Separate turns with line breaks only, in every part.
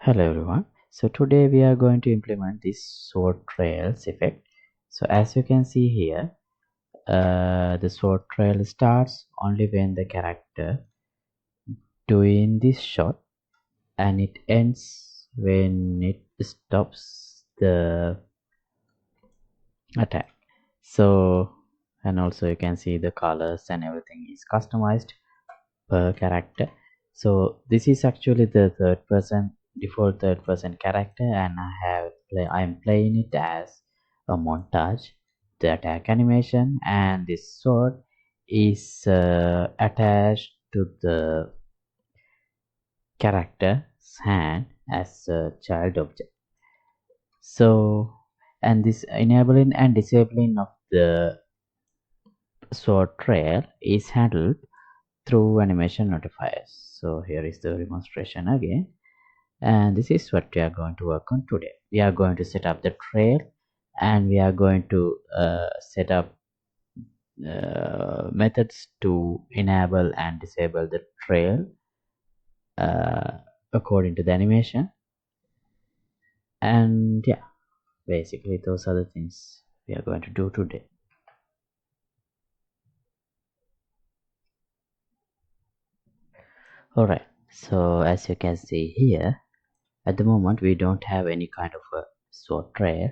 Hello everyone. So today we are going to implement this sword trails effect. So as you can see here, the sword trail starts only when the character doing this shot, and it ends when it stops the attack. So, and also you can see the colors and everything is customized per character. So this is actually the default third person character, and I'm playing it as a montage. The attack animation and this sword is attached to the character's hand as a child object. So, and this enabling and disabling of the sword trail is handled through animation notifiers. So here is the demonstration again, and this is what we are going to work on today. We are going to set up the trail, and we are going to set up methods to enable and disable the trail according to the animation. And yeah, basically those are the things we are going to do today. Alright, so as you can see here, at the moment we don't have any kind of a sword trail,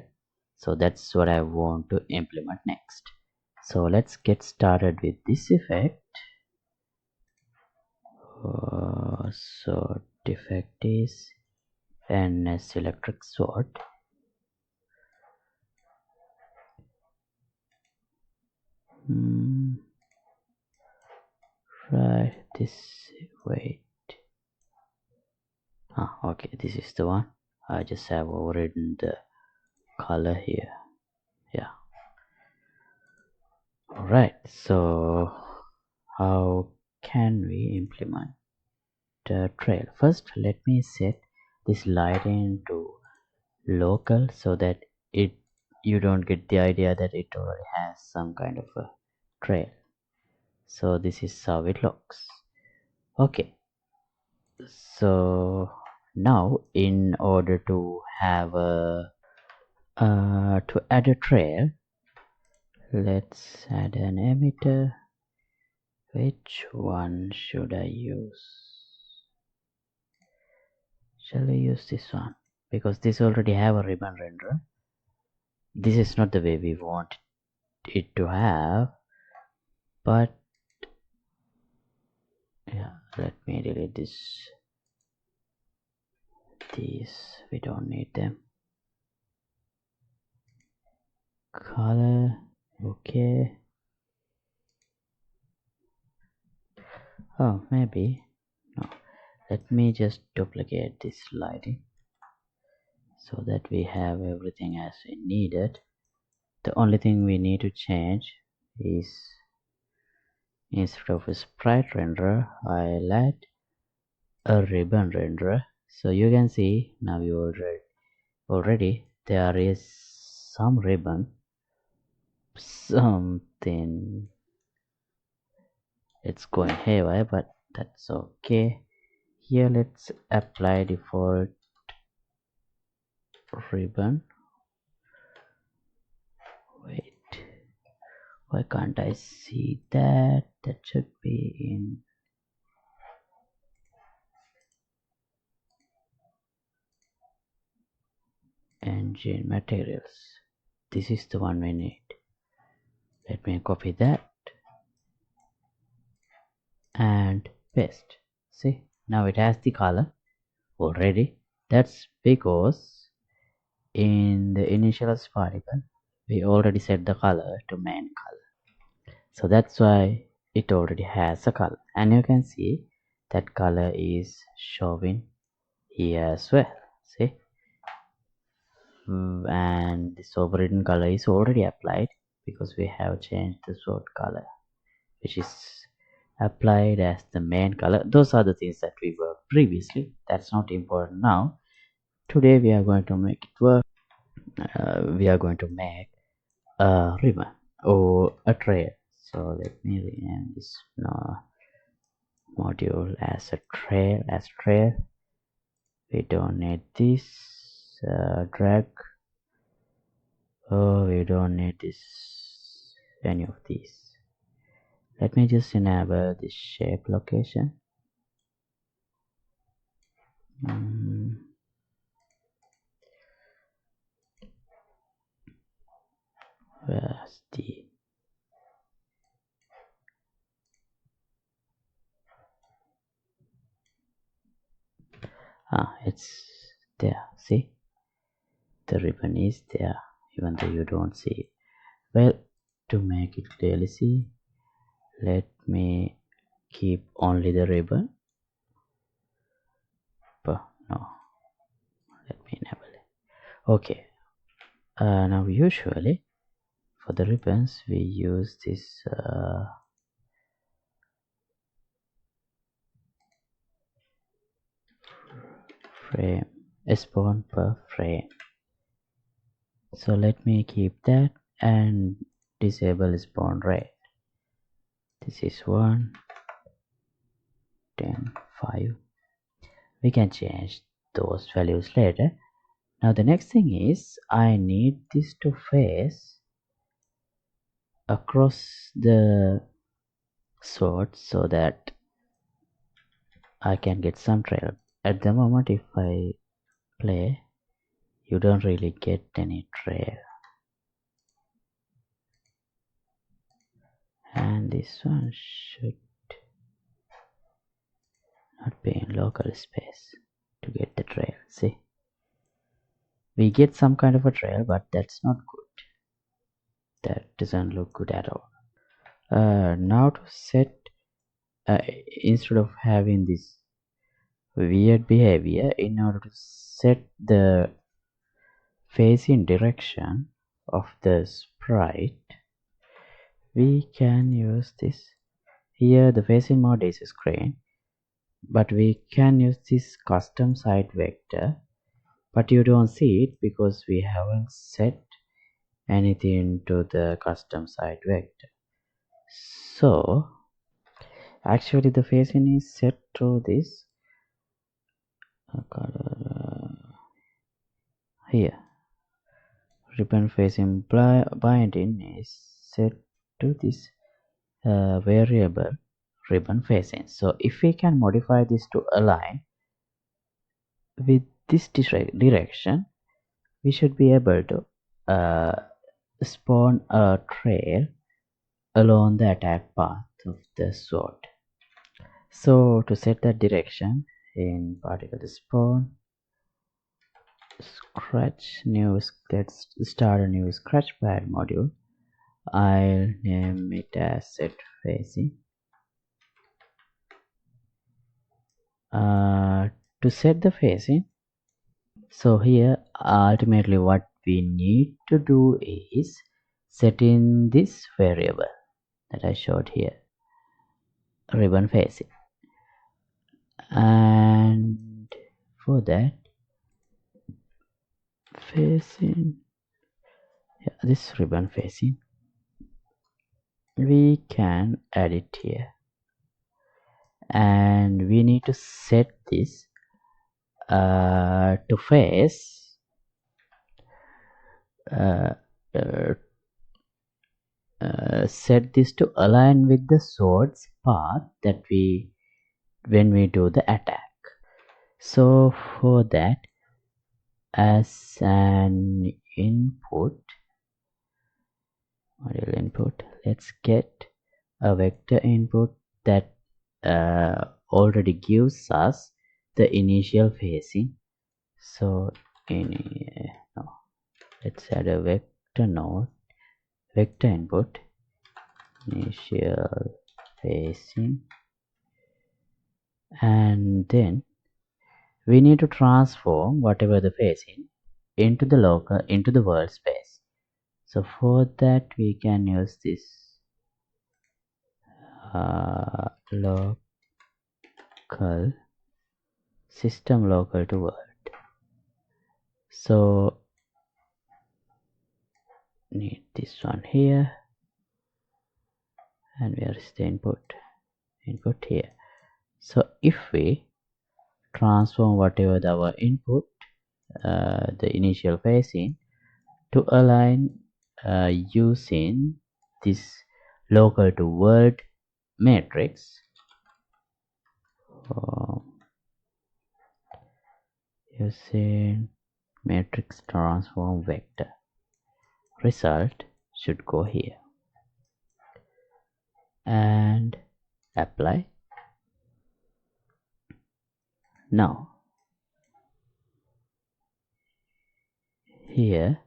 so that's what I want to implement next. So let's get started with this effect. So effect is an electric sword. Right, this, wait, okay, this is the one. I just have overridden the color here. Yeah. Alright, so how can we implement the trail? First, let me set this lighting to local so that you don't get the idea that it already has some kind of a trail. So this is how it looks. Okay, so now in order to have a to add a trail, let's add an emitter. Which one should I use? Shall I use this one? Because this already have a ribbon renderer. This is not the way we want it to have, but yeah, let me delete these, we don't need them. Color, okay. Oh, maybe no, let me just duplicate this lighting so that we have everything as we needed. The only thing we need to change is, instead of a sprite renderer, I'll add a ribbon renderer. So you can see now you already there is some ribbon, something, it's going haywire, but that's okay. Here let's apply default ribbon. Wait, why can't I see that? That should be in engine materials. This is the one we need. Let me copy that and paste. See, now it has the color already. That's because in the initialize particle we already set the color to main color, so that's why it already has a color, and you can see that color is showing here as well. See, and this overridden color is already applied because we have changed the sword color, which is applied as the main color. Those are the things that we worked previously. That's not important now. Today we are going to make it work. We are going to make a ribbon or a trail. So let me rename this module as a trail. We don't need this. Drag. Oh, we don't need this, any of these. Let me just enable this shape location. Where's the it's there. See, the ribbon is there, even though you don't see it. Well, to make it clearly see, let me keep only the ribbon. But no, let me enable it. Okay. Now usually for the ribbons we use this frame, spawn per frame. So let me keep that and disable spawn rate. This is 1, 10, 5. We can change those values later. Now the next thing is I need this to face across the sword so that I can get some trail. At the moment if I play, you don't really get any trail. And this one should not be in local space to get the trail. See, we get some kind of a trail, but that's not good. That doesn't look good at all. Now to set, instead of having this weird behavior, in order to set the facing direction of the sprite, we can use this. Here the facing mode is screen, but we can use this custom site vector, but you don't see it because we haven't set anything to the custom site vector. So actually the facing is set to this here. Ribbon facing binding is set to this variable ribbon facing. So if we can modify this to align with this direction, we should be able to spawn a trail along the attack path of the sword. So to set that direction, in particle spawn scratch new, let's start a new scratchpad module. I'll name it as set facing. To set the facing, so here ultimately what we need to do is set in this variable that I showed here, ribbon facing, and for that facing, this ribbon facing, we can add it here, and we need to set this to face set this to align with the sword's path that when we do the attack. So for that, as an input, module input, let's get a vector input that already gives us the initial facing. So let's add a vector node, vector input, initial facing, and then we need to transform whatever the facing into the world space. So for that we can use this local system local to world. So need this one here, and where is the input here. So if we transform whatever our input, the initial phasing, to align using this local to world matrix. Using matrix transform vector, result should go here and apply. Now here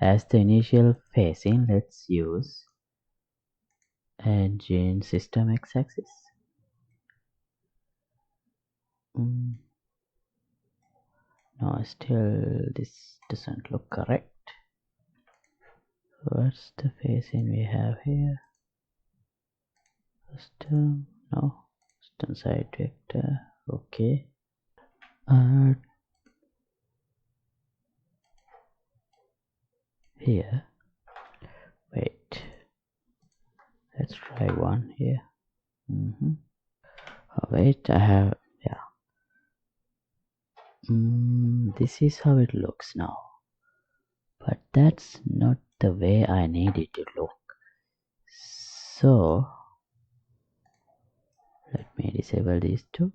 as the initial phasing, let's use engine system x-axis. No, still this doesn't look correct. What's the phasing we have here? System, no, system side vector, okay. Here, wait, let's try one here. Oh, wait, I have, yeah. This is how it looks now, but that's not the way I need it to look. So let me disable these two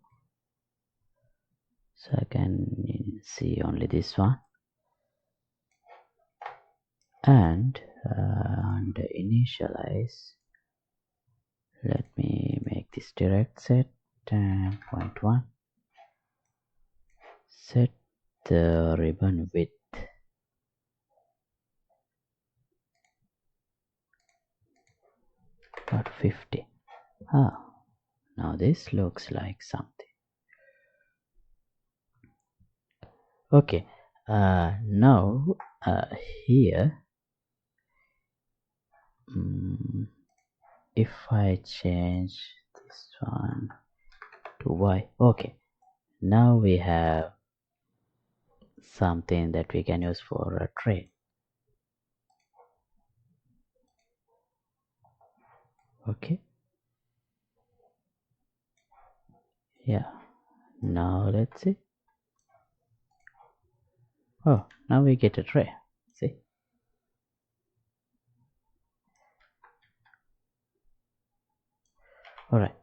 so I can see only this one, and under initialize, let me make this direct set and 0.1. Set the ribbon width about 50. Now this looks like something. Okay, now here, if I change this one to Y, okay, now we have something that we can use for a train. Okay, yeah, now let's see. Oh, now we get a tray. See, all right.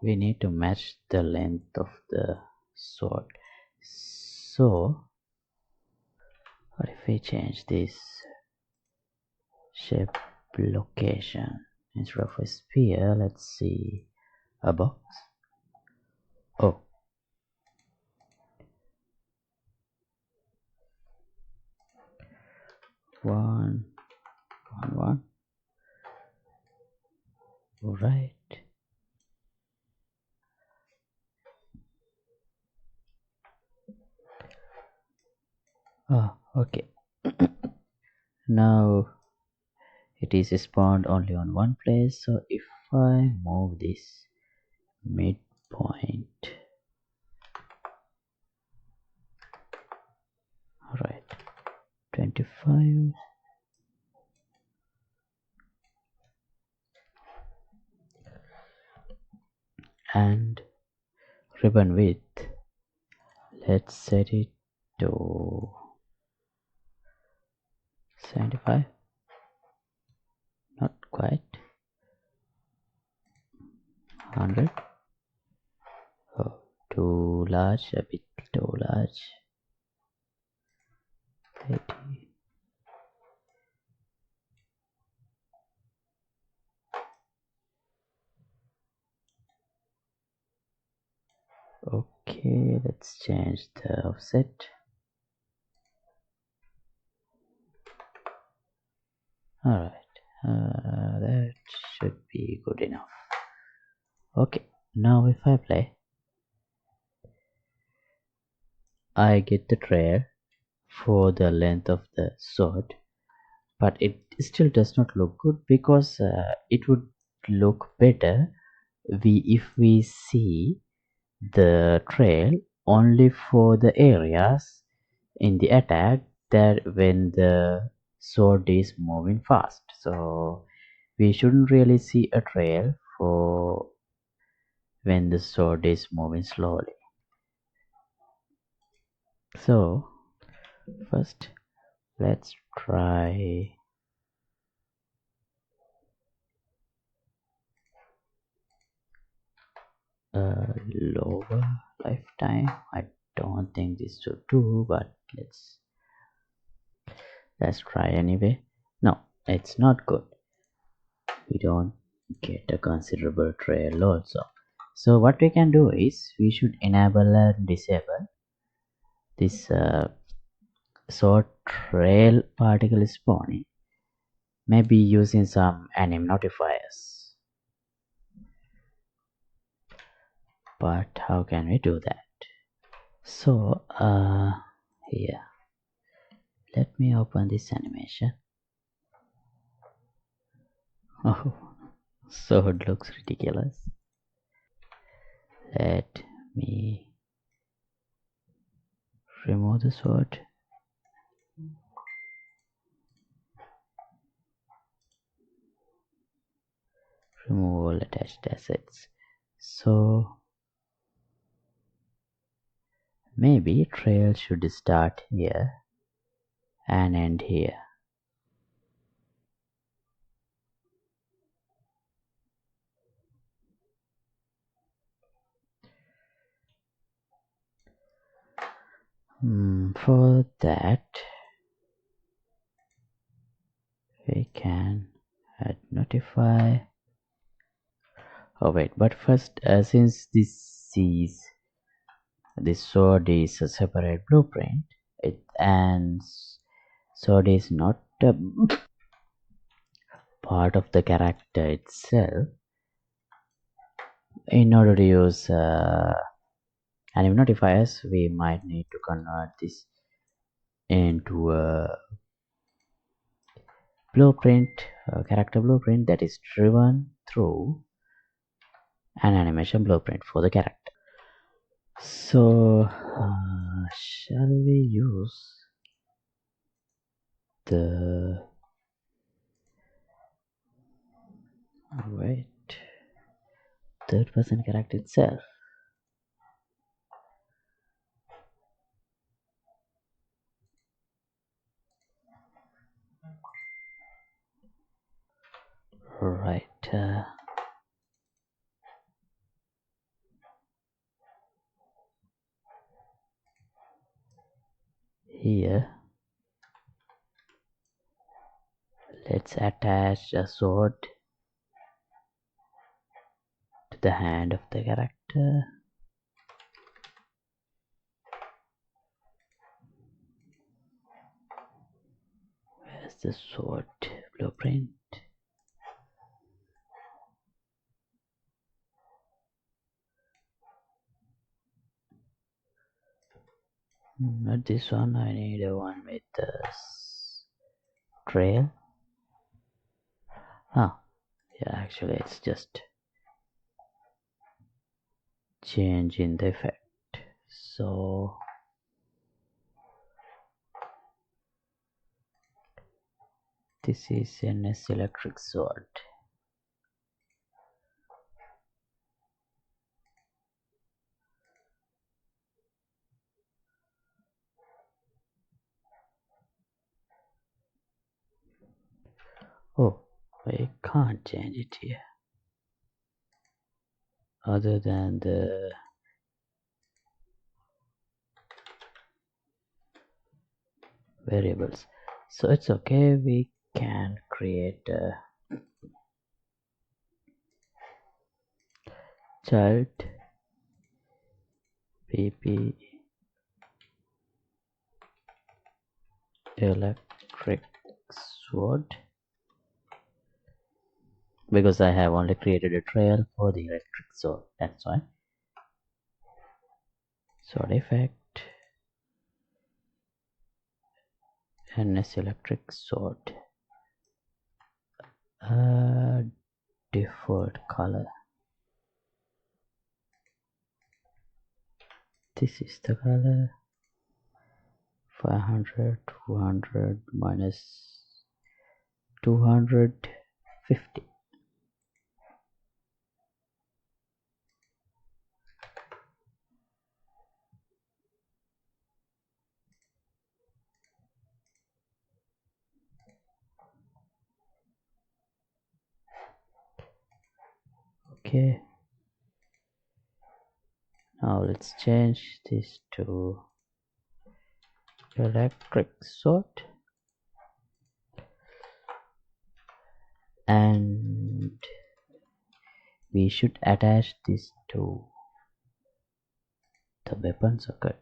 We need to match the length of the sword. So what if we change this shape location? Instead of a sphere, let's see a box. Oh, one. All right. Okay. Now it is spawned only on one place, so if I move this midpoint, all right, 25, and ribbon width, let's set it to 75, not quite, 100. Oh, too large, a bit too large, 80. Okay, let's change the offset. Alright, that should be good enough. Okay, now if I play, I get the trail for the length of the sword, but it still does not look good, because it would look better if we see the trail only for the areas in the attack that when the sword is moving fast. So we shouldn't really see a trail for when the sword is moving slowly. So first let's try a lower lifetime. I don't think this should do, but let's try anyway. No, it's not good. We don't get a considerable trail also. So what we can do is we should enable and disable this sort trail particle spawning, maybe using some anim notifiers. But how can we do that? So here, let me open this animation. Oh, so it looks ridiculous. Let me remove the sword. Remove all attached assets. So maybe trail should start here and end here. For that we can add notify. Oh wait, but first since this sword is a separate blueprint, and sword is not a part of the character itself, in order to use anim notifiers we might need to convert this into a blueprint, a character blueprint that is driven through an animation blueprint for the character. So shall we use the third person character itself? Right, here let's attach a sword to the hand of the character. Where's the sword blueprint? Not this one, I need a one with the trail. Yeah, actually it's just changing the effect. So this is an electric sword. Oh, I can't change it here other than the variables. So it's okay, we can create a child pp electric sword, because I have only created a trail for the electric sword, that's why. Sword effect and this electric sword, default color. This is the color. 500, 200 minus 250. Okay, now let's change this to electric sort, and we should attach this to the weapon socket.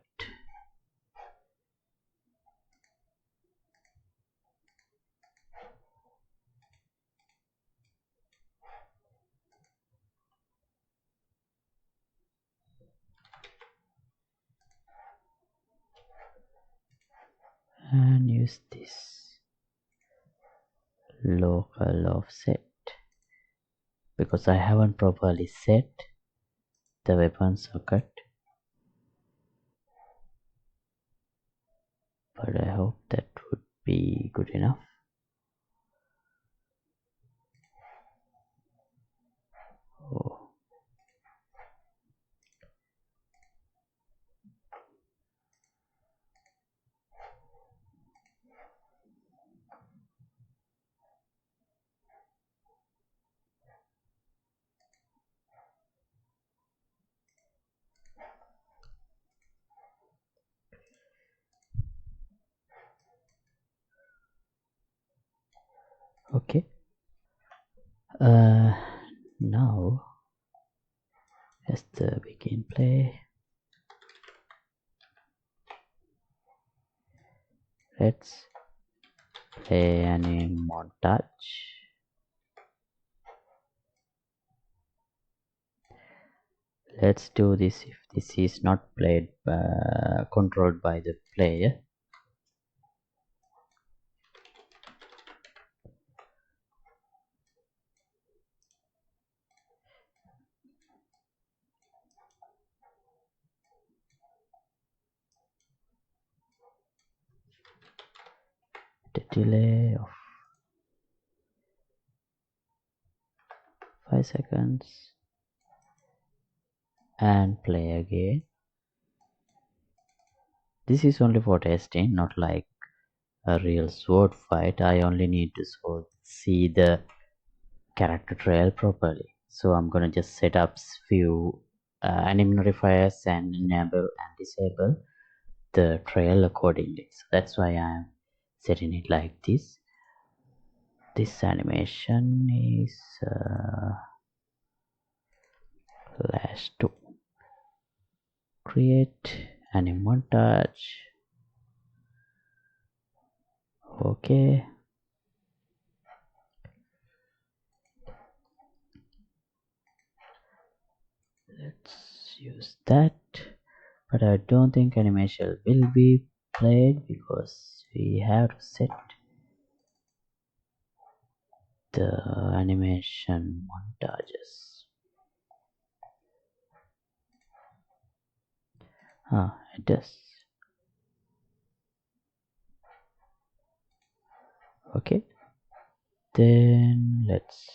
And use this local offset because I haven't properly set the weapon socket, but I hope that would be good enough. Oh. Okay. Now as the begin play, let's play anim montage. Let's do this if this is not played controlled by the player. The delay of 5 seconds and play again. This is only for testing, not like a real sword fight. I only need to see the character trail properly. So I'm gonna just set up few anim notifiers and enable and disable the trail accordingly. So that's why I'm setting it like this. This animation is flash 2. Create anim montage. Okay. Let's use that, but I don't think animation will be played because we have to set the animation montages. It does. Okay, then let's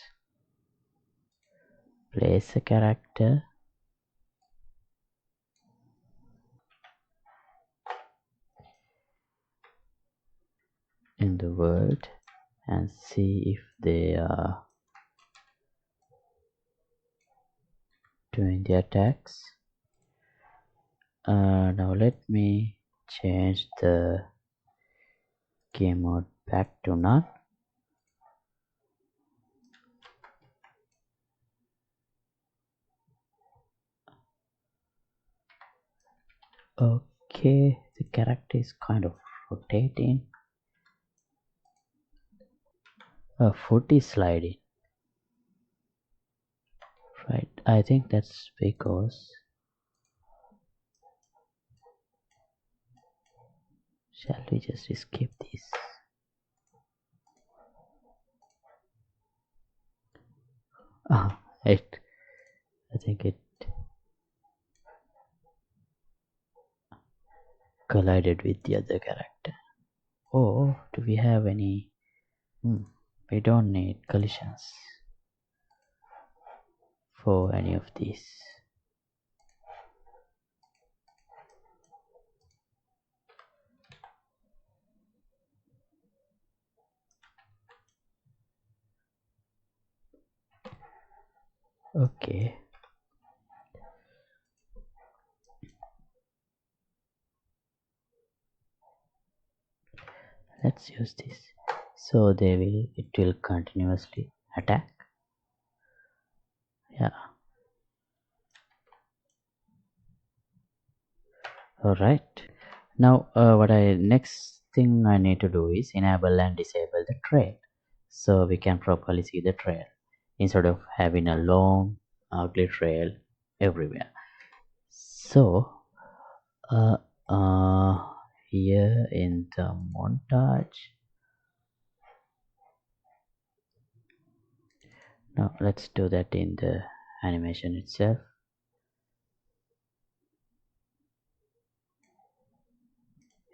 place a character in the world and see if they are doing the attacks. Now let me change the game mode back to none. Okay, the character is kind of rotating. A foot is sliding. Right, I think that's because shall we just skip this? I think it collided with the other character. Oh, do we have any? We don't need collisions for any of these. Okay, let's use this. So it will continuously attack. Yeah. All right. Now, next thing I need to do is enable and disable the trail, so we can properly see the trail instead of having a long, ugly trail everywhere. So, uh, uh, here in the montage, now let's do that in the animation itself.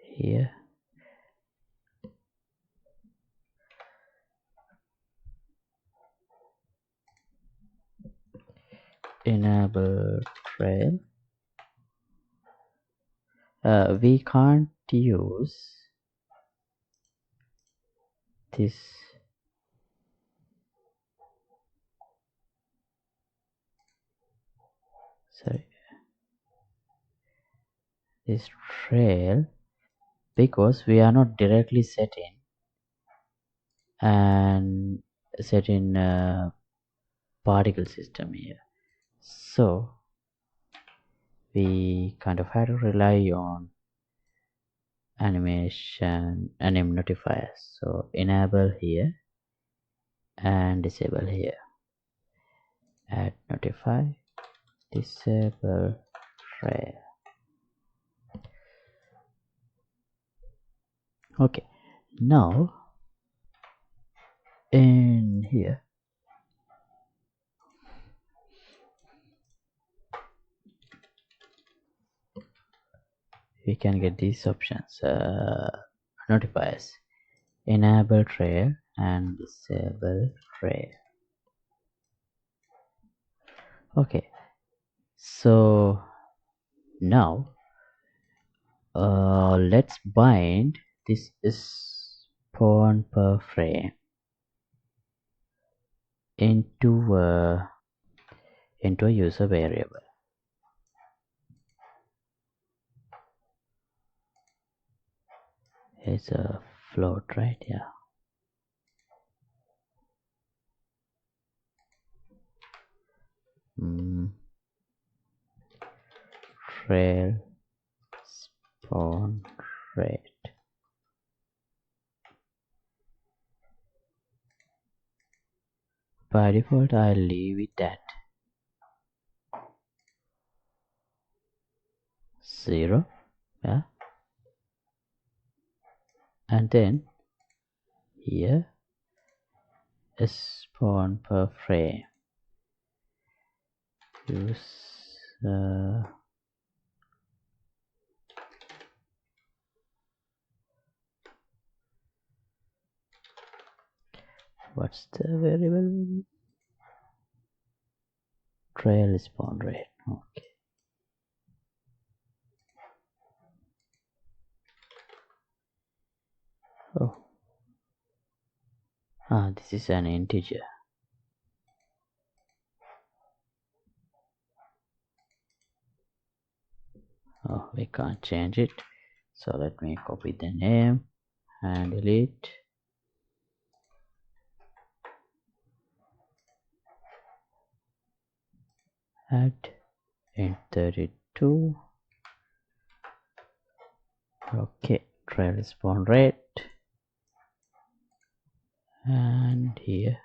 Here, enable trail. We can't use this. Sorry, this trail, because we are not directly setting particle system here, so we kind of had to rely on animation anim notifiers. So enable here and disable here. Add notify, disable trail. Okay, now in here we can get these options, notifiers, enable trail and disable trail. Okay, so now let's bind this spawn per frame into a user variable. It's a float, right? Yeah. Trail spawn rate. By default, I'll leave it at 0. Yeah. And then here spawn per frame. Use what's the variable? Trail spawn rate. Okay. Oh, this is an integer. Oh, we can't change it, so let me copy the name and delete. Add int 32. Okay, trail spawn rate, and here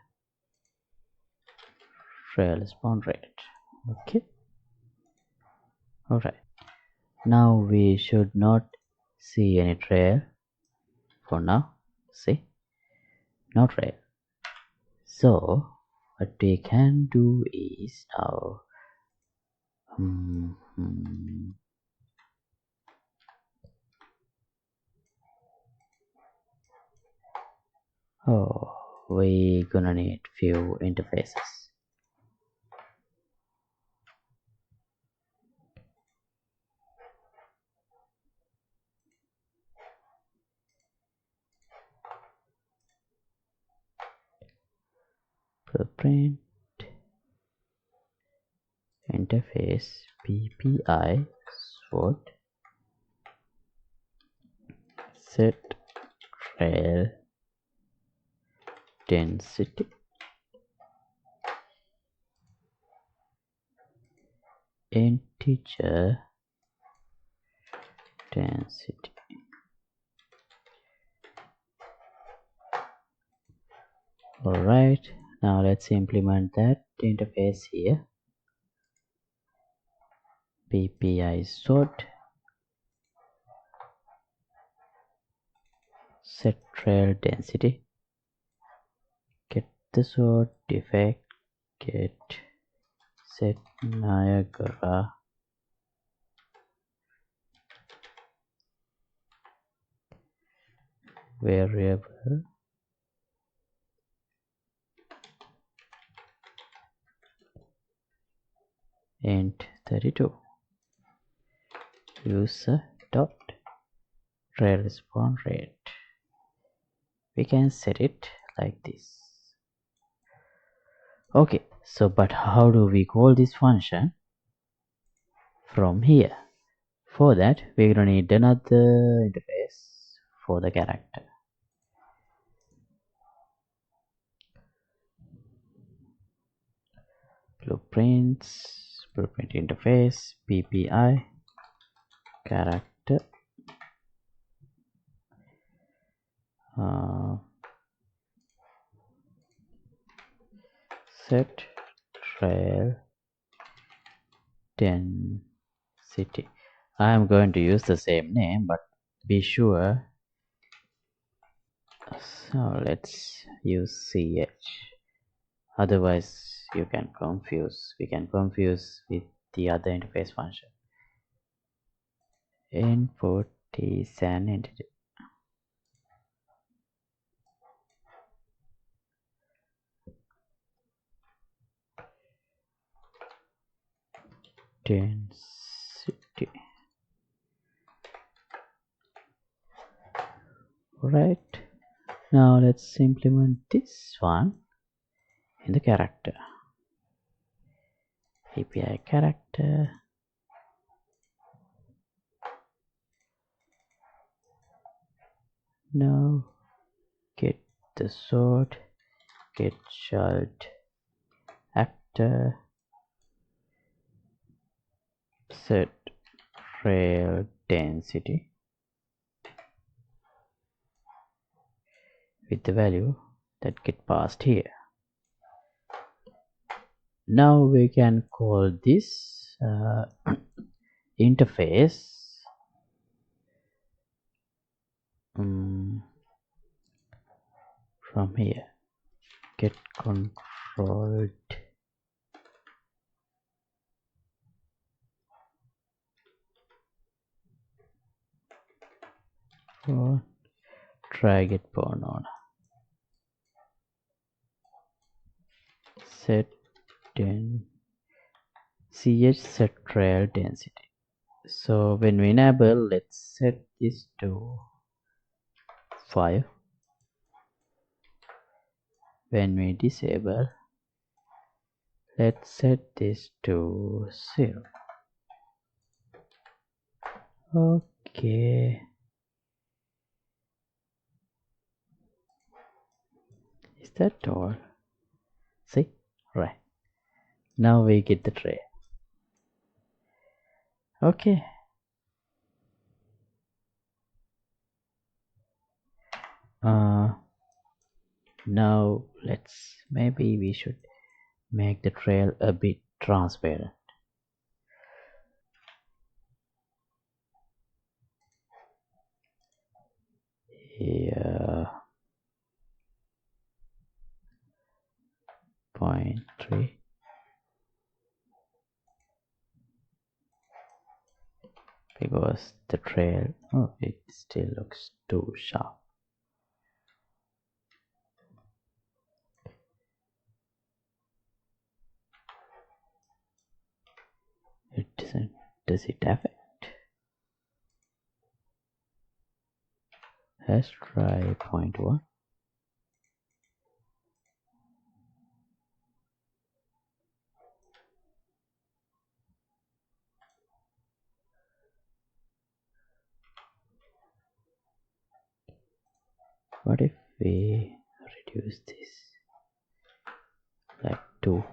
trail spawn rate. Okay. All right, now we should not see any trail for now. See, no trail. So what we can do is now we gonna need few interfaces. Print interface PPI sword set trail density integer density. Alright, now let's implement that interface here. PPI sort set trail density, get the sort defect, get set Niagara variable int 32 user dot trail response rate. We can set it like this. Okay, so but how do we call this function from here? For that we're gonna need another interface for the character. Blueprint interface PPI character set trail density. I am going to use the same name, but be sure. So let's use ch. Otherwise, we can confuse with the other interface function. Input is an integer. Density. Right. Now let's implement this one in the character. API character. Now get the sort, get child actor, set trail density with the value that get passed here. Now we can call this interface from here. Get controlled for try get born on set ch set trail density. So when we enable, let's set this to 5. When we disable, let's set this to 0. Okay. Is that all? See? Right. Now we get the tray. Okay. Now maybe we should make the trail a bit transparent. Here 0.3 because the trail, it still looks too sharp. It doesn't. Does it affect? Let's try 0.1. What if we reduce this like 2?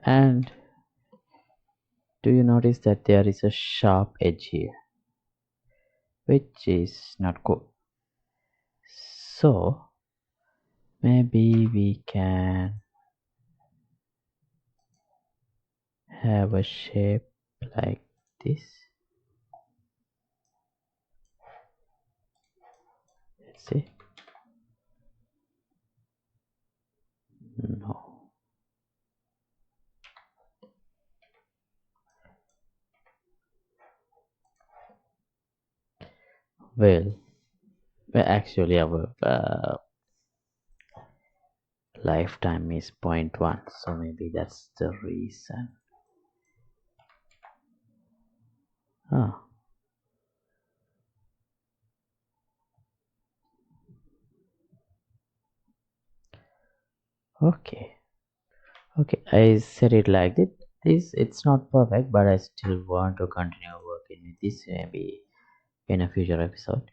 And do you notice that there is a sharp edge here, which is not good? So maybe we can have a shape like this. Let's see. No. Well, actually our lifetime is 0.1, so maybe that's the reason. Ah. Okay. I set it like this. It's not perfect, but I still want to continue working with this maybe in a future episode.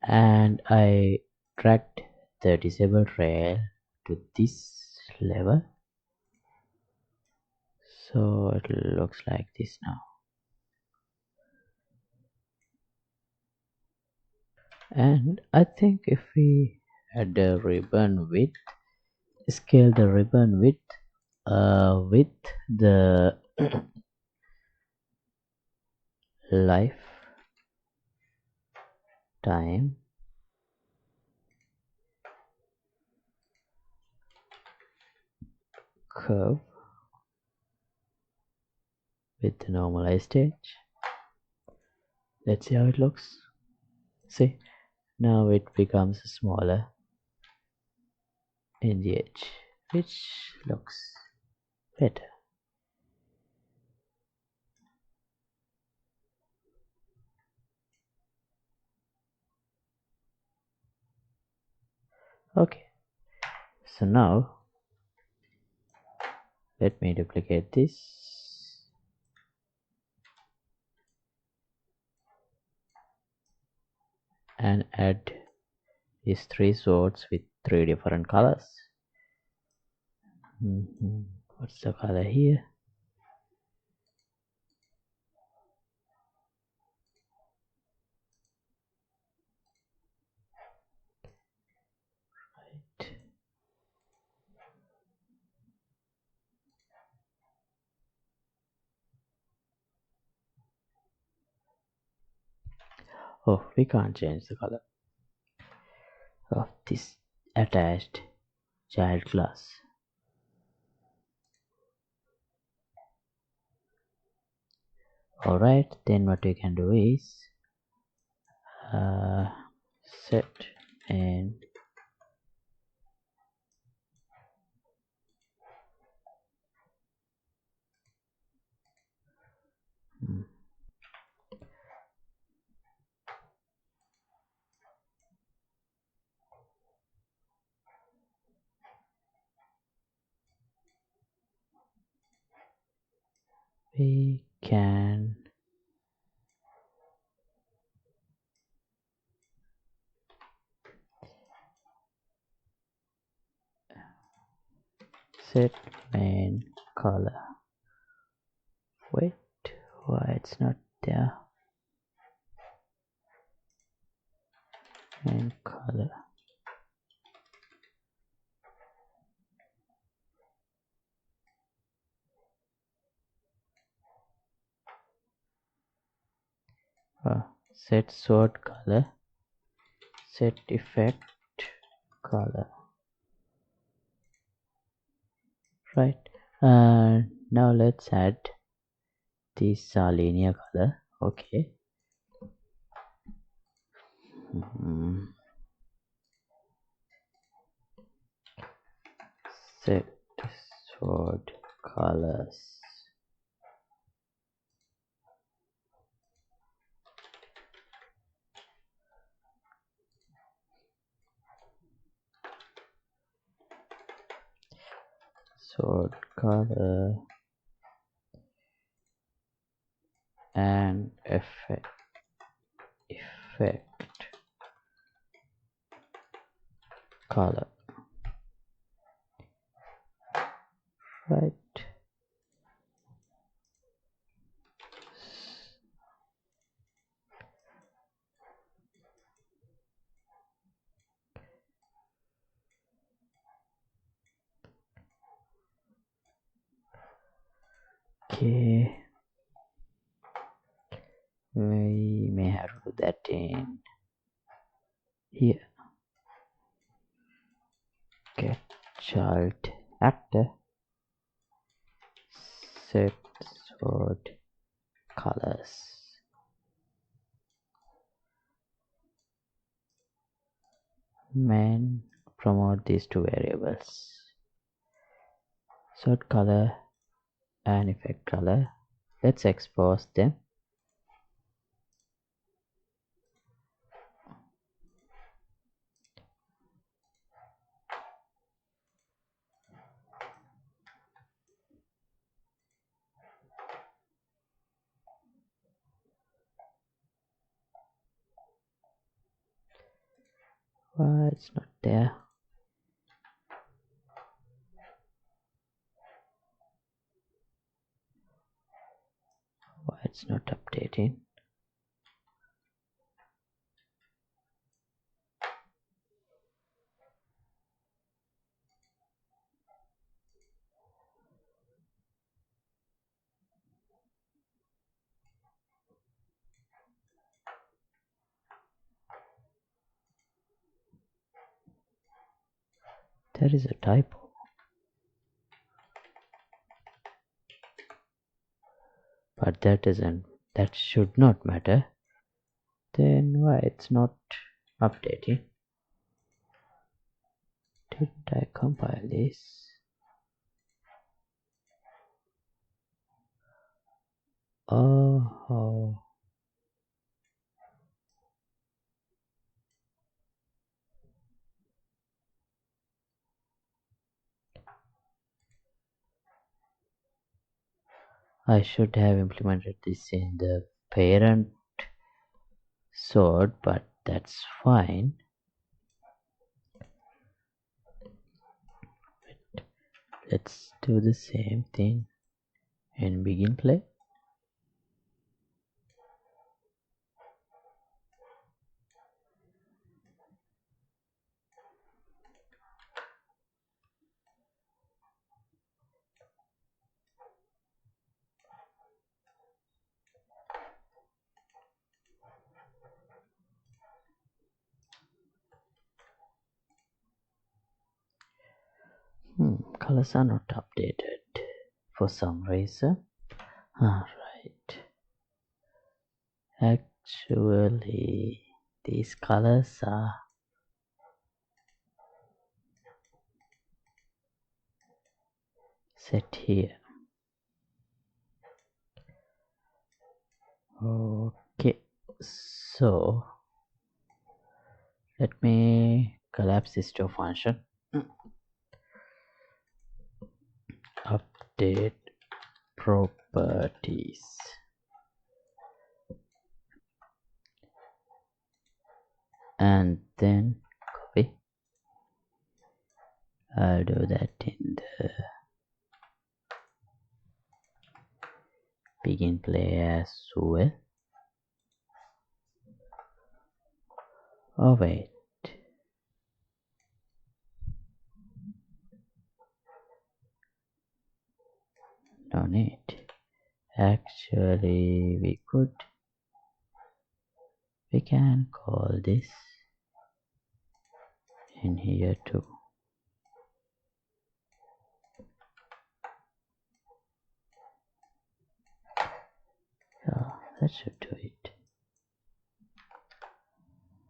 And I dragged the disabled rail to this level, so it looks like this now. And I think if we add the ribbon width, scale the ribbon width with the lifetime curve with the normalized edge. Let's see how it looks. See, now it becomes smaller in the edge, which looks better. Okay, so now let me duplicate this and add these 3 swords with 3 different colors. What's the color here? Right. Oh, we can't change the color of this attached child class. Alright, then what we can do is set and we can set main color. Wait, why it's not there? Main color. Set sword color, set effect color. Right. Now let's add this linear color. Okay. Set sword colors. sort color and effect color, right? Okay, we may have to do that in here. Get child actor, set sort colors, main promote these two variables, sort color and effect color. Let's expose them. Why it's not there? Why it's not updating? There is a typo, but that should not matter. Then why it's not updating? Didn't I compile this? Oh, I should have implemented this in the parent sort, but that's fine. Let's do the same thing in begin play. Colors are not updated for some reason. Alright. Actually, these colors are set here. Okay, so let me collapse this to a function. Update properties, and then copy. I'll do that in the begin play as well. Oh wait, no need. Actually, we can call this in here too. Yeah, that should do it.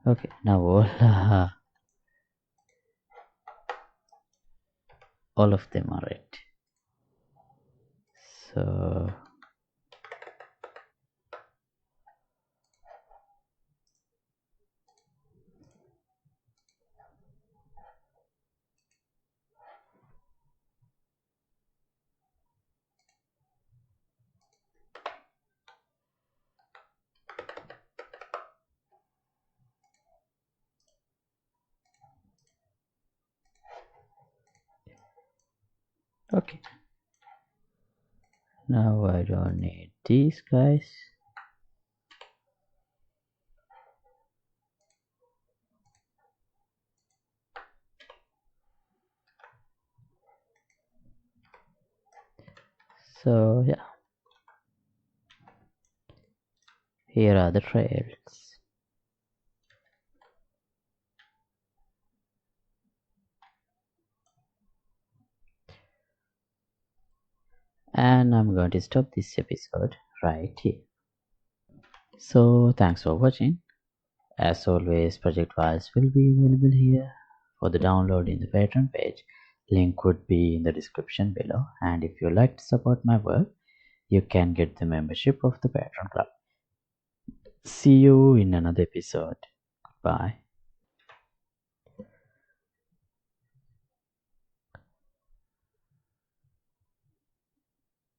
Okay, now all of them are right. So Okay, now I don't need these guys. So yeah, here are the trails. And I'm going to stop this episode right here. So thanks for watching. As always, project files will be available here for the download in the Patreon page. Link would be in the description below. And if you like to support my work, you can get the membership of the Patreon club. See you in another episode. Bye.